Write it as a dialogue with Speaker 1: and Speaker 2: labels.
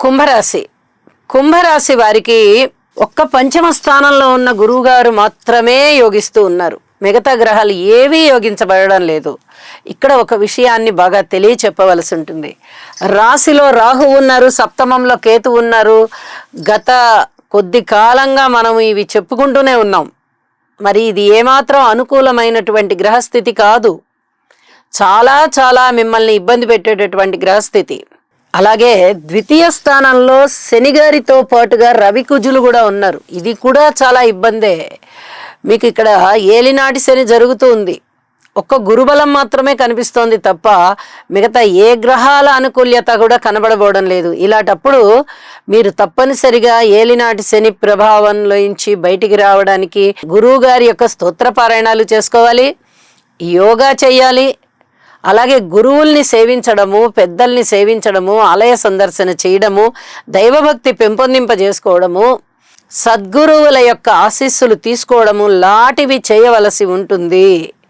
Speaker 1: కుంభరాశి కుంభరాశి వారికి ఒక్క పంచమ స్థానంలో ఉన్న గురువు గారు మాత్రమే యోగిస్తూ ఉన్నారు. మిగతా గ్రహాలు ఏవీ యోగించబడడం లేదు. ఇక్కడ ఒక విషయాన్ని బాగా తెలియచెప్పవలసి ఉంటుంది. రాశిలో రాహు ఉన్నారు, సప్తమంలో కేతు ఉన్నారు. గత కొద్ది కాలంగా మనం ఇవి చెప్పుకుంటూనే ఉన్నాం. మరి ఇది ఏమాత్రం అనుకూలమైనటువంటి గ్రహస్థితి కాదు. చాలా చాలా మిమ్మల్ని ఇబ్బంది పెట్టేటటువంటి గ్రహస్థితి. అలాగే ద్వితీయ స్థానంలో శనిగారితో పాటుగా రవి కుజులు కూడా ఉన్నారు. ఇది కూడా చాలా ఇబ్బందే. మీకు ఇక్కడ ఏలినాటి శని జరుగుతూ ఉంది. ఒక్క గురుబలం మాత్రమే కనిపిస్తోంది తప్ప మిగతా ఏ గ్రహాల అనుకూల్యత కూడా కనబడబోవడం లేదు. ఇలాంటప్పుడు మీరు తప్పనిసరిగా ఏలినాటి శని ప్రభావంలోంచి బయటికి రావడానికి గురువు గారి యొక్క స్తోత్ర పారాయణాలు చేసుకోవాలి, యోగా చేయాలి. అలాగే గురువుల్ని సేవించడము, పెద్దల్ని సేవించడము, ఆలయ సందర్శన చేయడము, దైవభక్తి పెంపొందింపజేసుకోవడము, సద్గురువుల యొక్క ఆశీస్సులు తీసుకోవడము లాంటివి చేయవలసి ఉంటుంది.